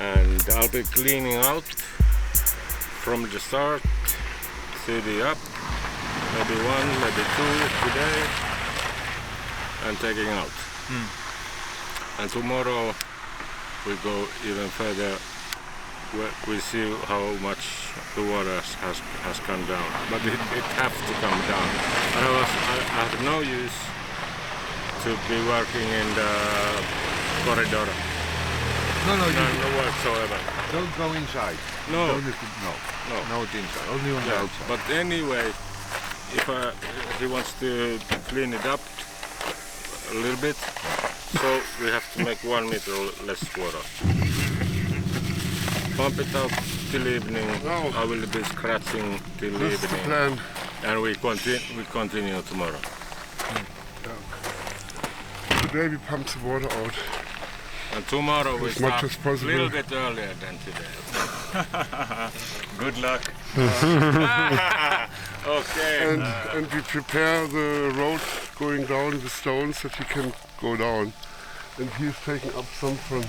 And I'll be cleaning out from the start, CD up, maybe one, maybe two today, and taking out. And tomorrow we go even further. We see how much the water has come down, but it has to come down. Otherwise, I have no use to be working in the corridor. No, None whatsoever. don't go inside. No. Don't not inside, only on the outside. But anyway, if he wants to clean it up a little bit, so we have to make 1 meter less water. Pump it out till evening. No. I will be scratching till That's the evening, plan. and we continue tomorrow. Today we pump the water out. And tomorrow we As much start as possible. a little bit earlier than today. Good luck. Okay. And we prepare the road going down with stones that he can go down. And he's taking up some from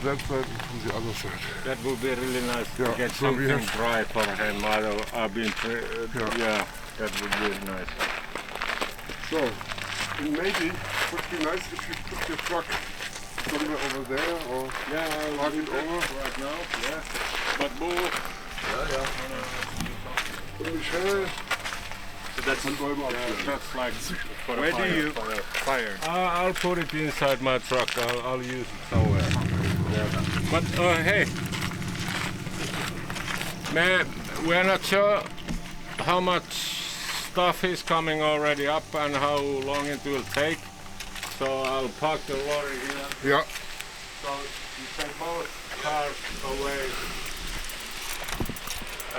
that side and from the other side. That would be really nice Yeah, to get so we something have- dry for him. I've been yeah, that would be nice. So, and maybe it would be nice if you put your truck somewhere over there or Yeah, I'll park do it that over. right now. Yeah. But Bo, And Michelle, that's and Bäume yeah, abstellen. that's like for Where a do fire, you- for a Fire. I'll put it inside my truck. I'll use it somewhere. Yeah. But hey, we're not sure how much stuff is coming already up and how long it will take. So I'll park the lorry here. Yeah, So you take both cars away,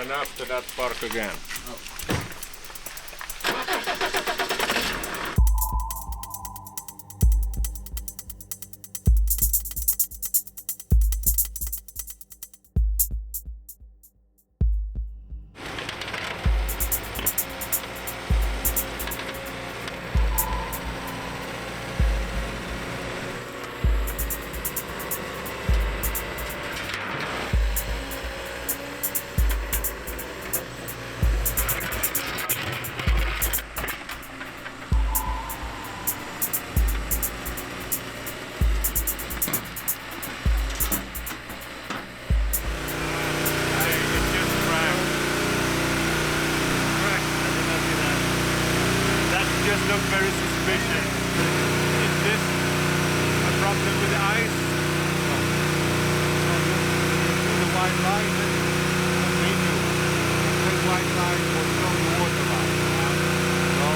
and after that park again. Look very suspicious. Is this a problem with the ice? No. The white line continue. The white line will show the water line. So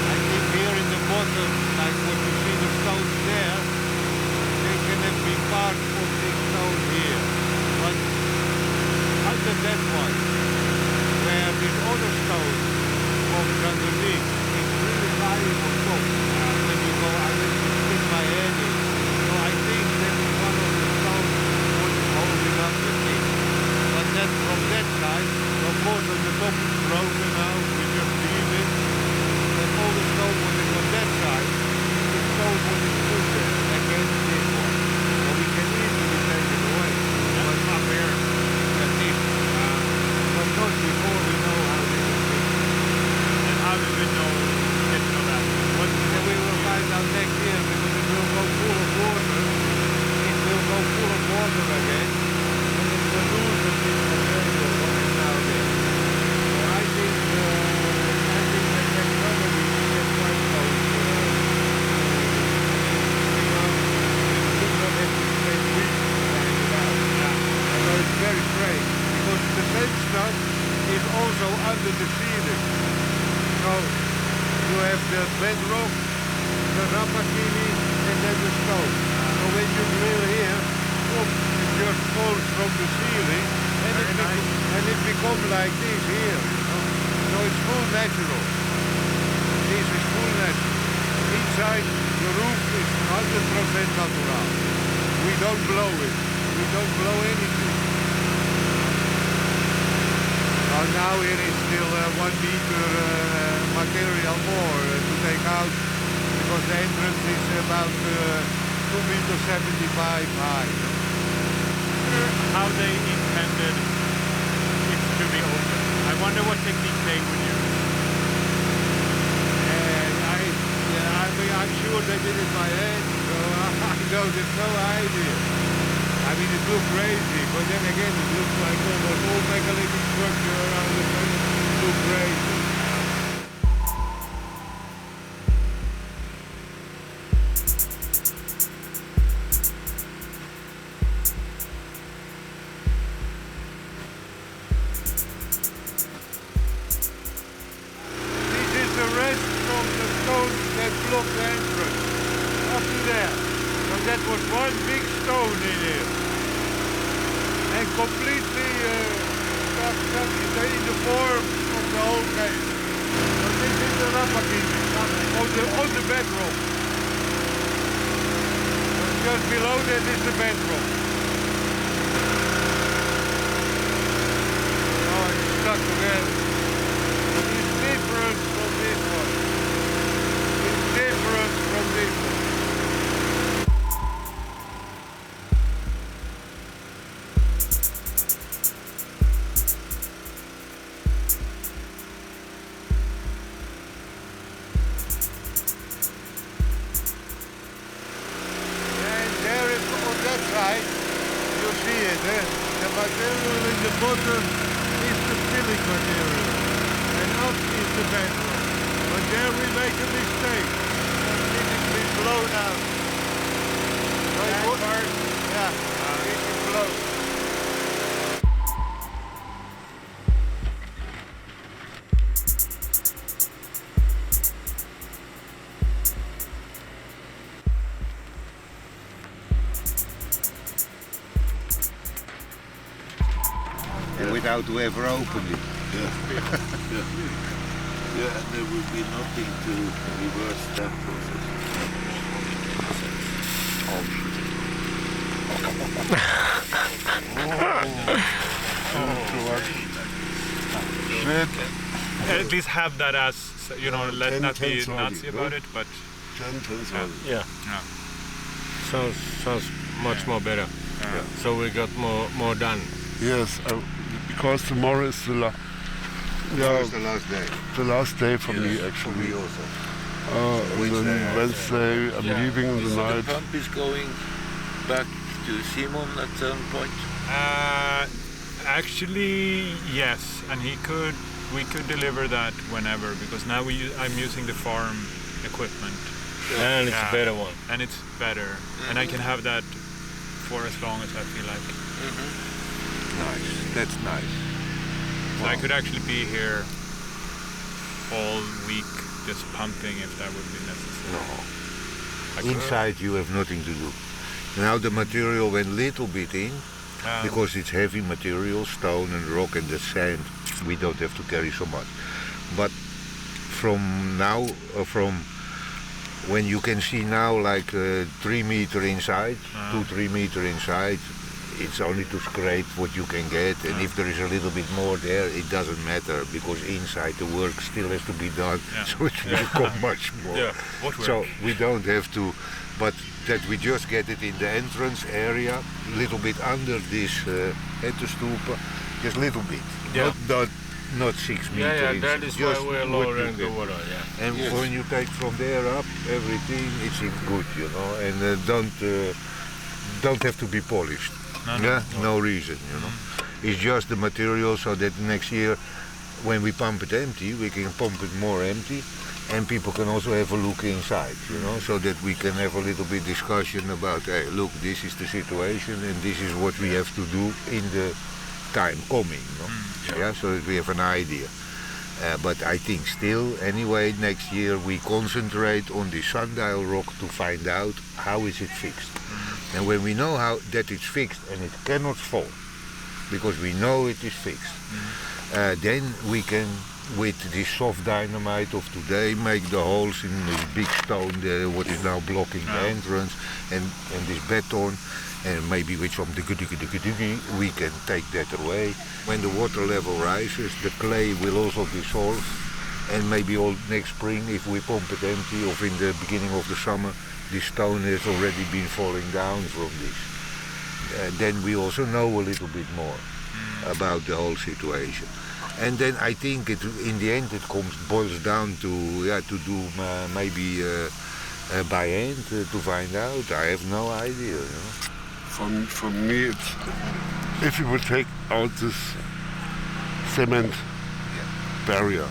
I think here in the bottom, like what you see the stones there, they can have been part of this stone here. But under that one, where this other stone comes underneath, lying on top. When you go, I will stick my head in. So I think that is one of the stones what is holding up the thing. But then from that side, of course on the top is broken now, we just leave it. And all the stone what is on that side is the stone what is put there against this one. So we can easily take it away. But up here, at least. But not before we know how this is fixed. And how do we know? We will find out next year because it will go full of water. It will go full of water again, and it will lose a bit of material what is now there. So I think that next summer we should get quite close. We should not have to spend weeks to find it out. So it's very strange because the same stuff is also under the ceiling. So you have the bedrock, the rapakini, and then the stone. So when you drill here, it just falls from the ceiling, and it becomes like this here. So it's full natural. This is full natural. Inside the roof is 100% natural. We don't blow it. We don't blow anything. Now here is still 1 meter material more to take out because the entrance is about 2.75 meters high. wonder how they intended it to be opened. I wonder what technique they would use. I'm sure they did it by hand, so I don't have no idea. I mean, it looks crazy, but then again, it looks like almost all megalithic structure around the place look crazy. This is the rest from the stones that block the entrance. Up to there. So that was one big stone in here. And completely stuck in the form of the whole cave. So this is the Rappakivi on the bedrock. So just below that is the bedrock. Oh, it's stuck together. It's different from this one. It's different from this one. Right, you see it, eh? The material in the bottom is the filling material, and up is the bedrock. But there we make a mistake. It has been blown out. That part? Yeah, it is blown. Without whoever opened it. Yeah, and there will be nothing to reverse that process. At least have that as, you know, let not be Nazi about it, but... Yeah. Sounds much more better. So we got more done. Yes, because tomorrow is the last day. The last day for me actually. For me also. And then Wednesday I'm leaving in the So night. the pump is going back to Simon at some point? Actually, yes, and we could deliver that whenever, because now I'm using the farm equipment. And it's a better one. And it's better, and I can have that for as long as I feel like. Nice, that's nice. So I could actually be here all week just pumping if that would be necessary. No. Inside you have nothing to do. Now the material went little bit in, because it's heavy material, stone and rock and the sand, we don't have to carry so much. But from now, from when you can see now like 3 meter inside, 2-3 meter inside, it's only to scrape what you can get, and if there is a little bit more there, it doesn't matter, because inside the work still has to be done, so it will come much more. So we don't have to, but that we just get it in the entrance area, a little bit under this etterstupa, just a little bit, not 6 meters. Yeah, that is why we're lowering the water, And when you take from there up, everything is in good, you know, and don't have to be polished. No reason, you know. It's just the material, so that next year, when we pump it empty, we can pump it more empty, and people can also have a look inside, you know, so that we can have a little bit discussion about, hey, look, this is the situation, and this is what we have to do in the time coming, you know? So that we have an idea. But I think still, anyway, next year we concentrate on the sundial rock to find out how is it fixed. And when we know how that it's fixed and it cannot fall, because we know it is fixed, then we can, with this soft dynamite of today, make the holes in this big stone, what is now blocking the entrance, and this beton, and maybe with some diggy, we can take that away. When the water level rises, the clay will also dissolve, and maybe all next spring, if we pump it empty, or in the beginning of the summer, this stone has already been falling down from this. then we also know a little bit more about the whole situation. And then I think in the end it boils down to do maybe by hand to find out. I have no idea. You know? For me, it's if you would take out this cement barrier,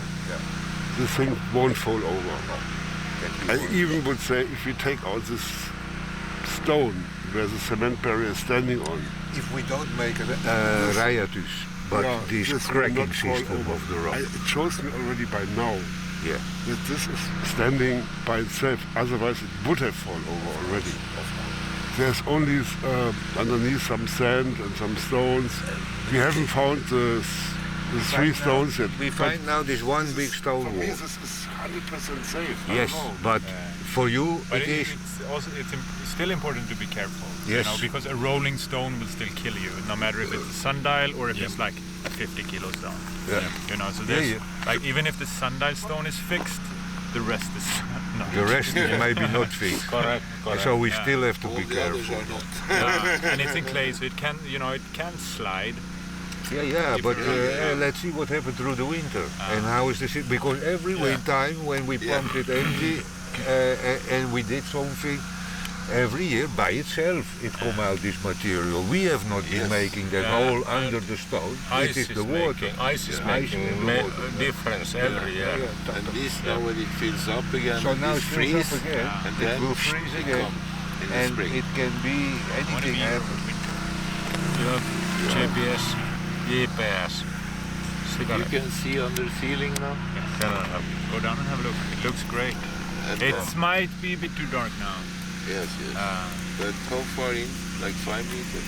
the thing won't fall over. I even would say if we take out this stone where the cement barrier is standing on. If we don't make a riotous, but this cracking system of the rock. It shows me already by now that this is standing by itself. Otherwise, it would have fallen over already. There's only underneath some sand and some stones. We haven't found the three stones yet. We find now this one big stone wall. For me, this is 100% safe. Yes, but for you but it is. It's still important to be careful. Yes. You know, because a rolling stone will still kill you, no matter if it's a sundial or if it's like 50 kilos down. Yeah. You know, so there's like even if the sundial stone is fixed, the rest is not. The rest is maybe not fixed. Correct. So we still have to be careful. And it's in clay, so it can slide. Yeah, but let's see what happened through the winter and how is the because every time when we pumped it empty and we did something, every year by itself it come out this material. We have not been making that hole under the stone. It is the water. Ice is making difference every year. And this now when it fills up again, So now it it fills freeze, up again, and it then will freeze it again, come in the and spring. it can be anything happen. You have GPS. You can see under the ceiling now. Go down and have a look. It looks great. And, It might be a bit too dark now. yes. But how far in? Like 5 meters?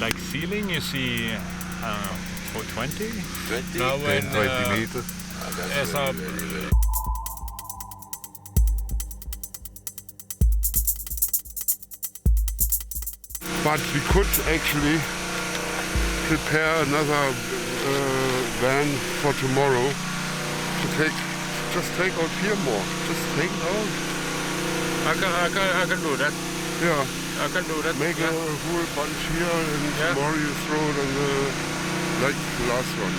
Like ceiling, you see, I don't know, for 20? 20? Now when 20 meters. That's very. But we could actually prepare another van for tomorrow to just take out here more. Just take it out. I can do that. Yeah. I can do that. Make a whole bunch here and tomorrow you throw it on like the last one.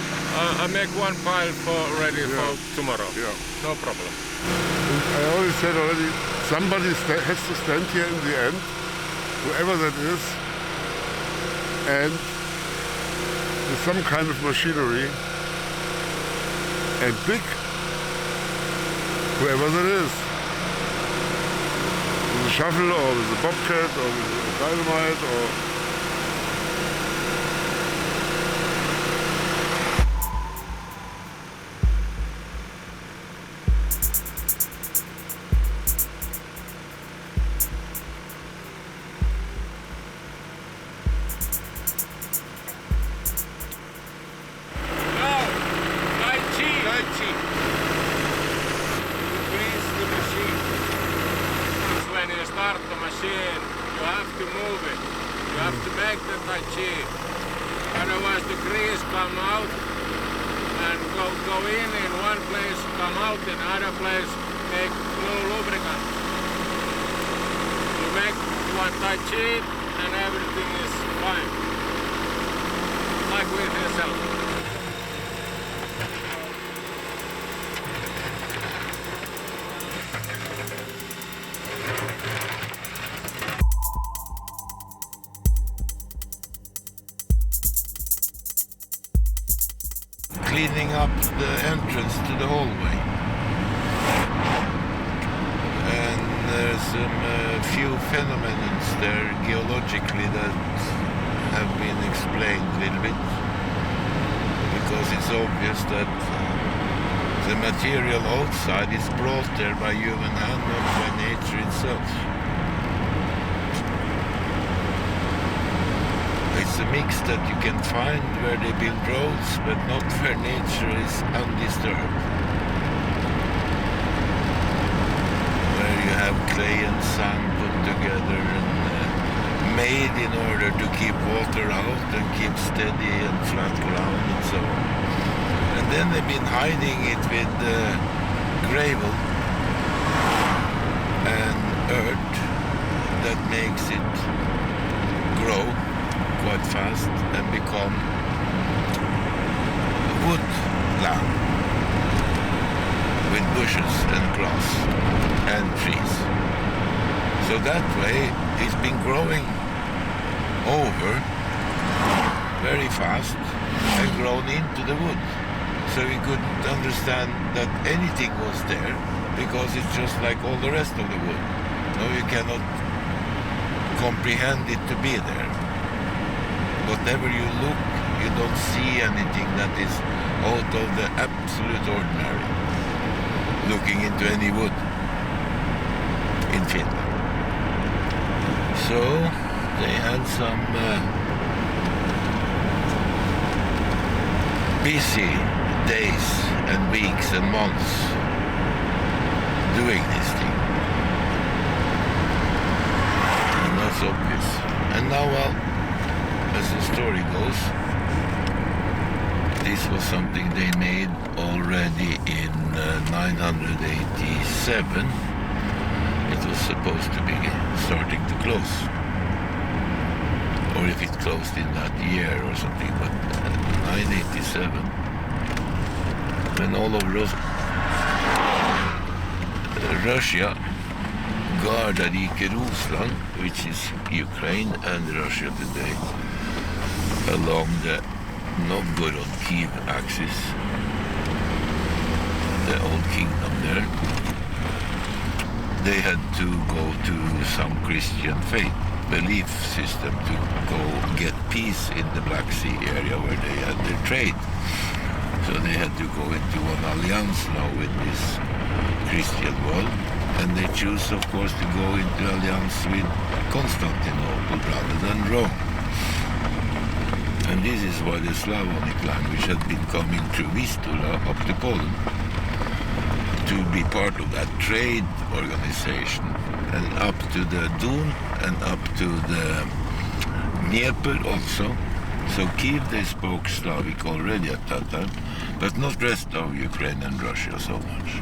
I make one pile ready for tomorrow. Yeah. No problem. And I always said already, somebody has to stand here in the end, whoever that is, and with some kind of machinery, and big, whoever that is, with a shovel or with a bobcat or with a dynamite or... Otherwise the grease come out and go in one place, come out in other place, make no lubricant. You make one tight sheet and everything is fine. Like with yourself. Cleaning up the entrance to the hallway. And there's some few phenomena there geologically that have been explained a little bit. Because it's obvious that the material outside is brought there by human hand, not by nature itself. It's a mix that you can find where they build roads, but not where nature is undisturbed. Where you have clay and sand put together and made in order to keep water out and keep steady and flat ground and so on. And then they've been hiding it with gravel and earth that makes it grow quite fast and become woodland with bushes and grass and trees. So that way it's been growing over very fast and grown into the wood. So we couldn't understand that anything was there because it's just like all the rest of the wood. No, you cannot comprehend it to be there. Whatever you look, you don't see anything that is out of the absolute ordinary. Looking into any wood in Finland. So they had some busy days and weeks and months doing this thing. And that's obvious. And now, well, as the story goes, this was something they made already in 987. It was supposed to be starting to close. Or if it closed in that year or something, but 987, when all of Russia guarded Ior, which is Ukraine and Russia today, along the Novgorod-Kiev axis, the old kingdom there, they had to go to some Christian faith belief system to go get peace in the Black Sea area where they had their trade. So they had to go into an alliance now with this Christian world, and they choose, of course, to go into alliance with Constantinople rather than Rome. And this is why the Slavonic language had been coming through Vistula up to Poland to be part of that trade organization, and up to the Don and up to the Dnieper also. So Kiev, they spoke Slavic already at that time, but not rest of Ukraine and Russia so much.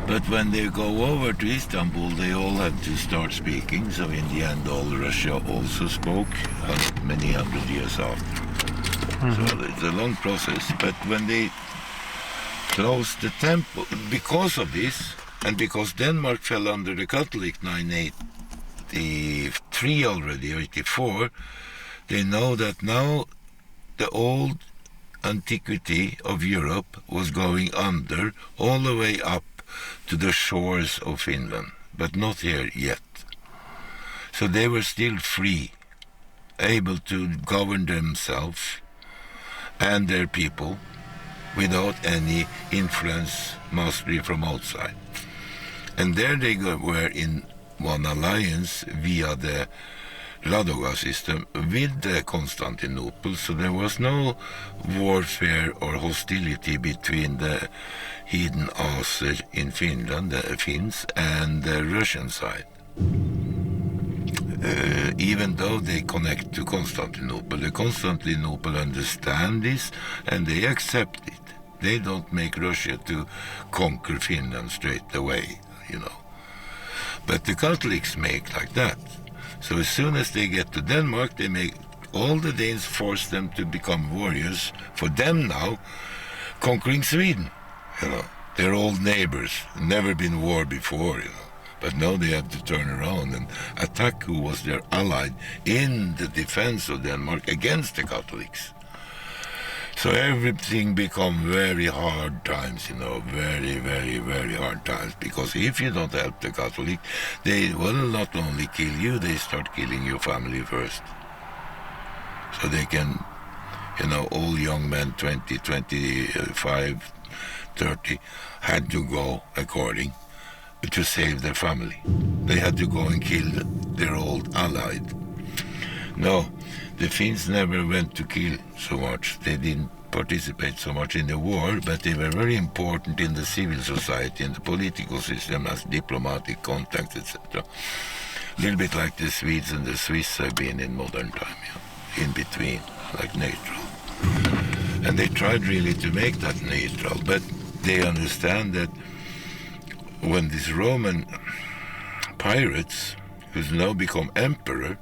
But when they go over to Istanbul, they all have to start speaking. So in the end, all Russia also spoke many hundred years after. Mm-hmm. So it's a long process. But when they closed the temple, because of this, and because Denmark fell under the Catholic 983 already, 84, they know that now the old antiquity of Europe was going under all the way up to the shores of Finland, but not here yet. So they were still free, able to govern themselves and their people without any influence, mostly from outside. And there they were in one alliance via the Ladoga system with the Constantinople, so there was no warfare or hostility between the heathen Aser in Finland, the Finns, and the Russian side. Even though they connect to Constantinople, the Constantinople understand this and they accept it. They don't make Russia to conquer Finland straight away, you know. But the Catholics make like that. So as soon as they get to Denmark, they make all the Danes force them to become warriors. For them now, conquering Sweden, you know. They're old neighbors, never been war before, you know. But now they have to turn around and attack who was their ally in the defense of Denmark against the Catholics. So everything become very hard times, you know, very, very, very hard times. Because if you don't help the Catholic, they will not only kill you, they start killing your family first. So they can, you know, all young men, 20, 25, 30, had to go according to save their family. They had to go and kill their old allied. No, the Finns never went to kill so much. They didn't participate so much in the war, but they were very important in the civil society and the political system as diplomatic contacts, etc. A little bit like the Swedes and the Swiss have been in modern time, yeah? In between, like neutral. And they tried really to make that neutral, but they understand that when these Roman pirates who's now become emperor,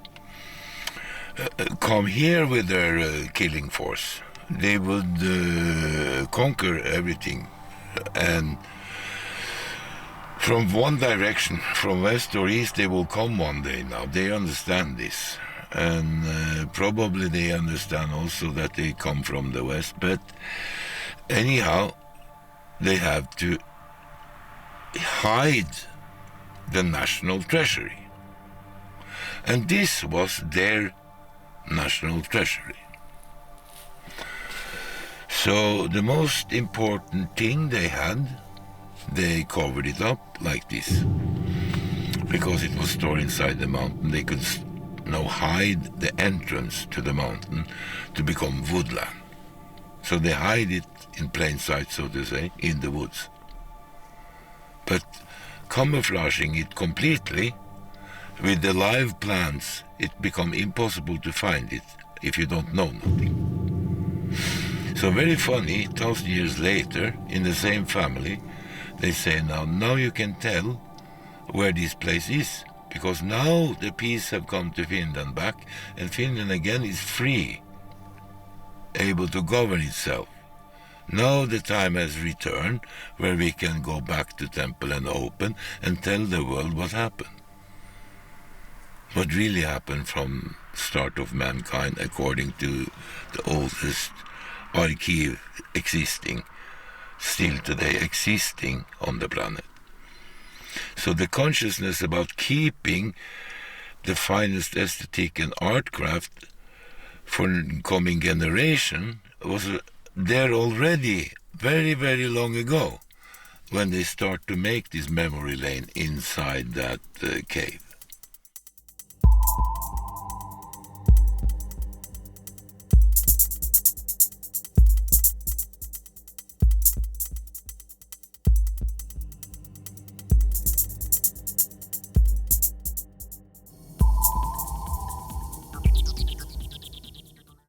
come here with their killing force. They would conquer everything, and from one direction, from west or east, they will come one day now. They understand this, and probably they understand also that they come from the west, but anyhow, they have to hide the national treasury. And this was their national treasury. So the most important thing they had, they covered it up like this. Because it was stored inside the mountain, they could now hide the entrance to the mountain to become woodland. So they hide it in plain sight, so to say, in the woods. But camouflaging it completely, with the live plants, it becomes impossible to find it if you don't know nothing. So very funny, 1,000 years later, in the same family, they say now you can tell where this place is, because now the peace have come to Finland back, and Finland again is free, able to govern itself. Now the time has returned where we can go back to temple and open and tell the world what happened. What really happened from start of mankind according to the oldest archive existing, still today existing on the planet. So the consciousness about keeping the finest aesthetic and art craft for coming generation was there already very, very long ago when they start to make this memory lane inside that cave.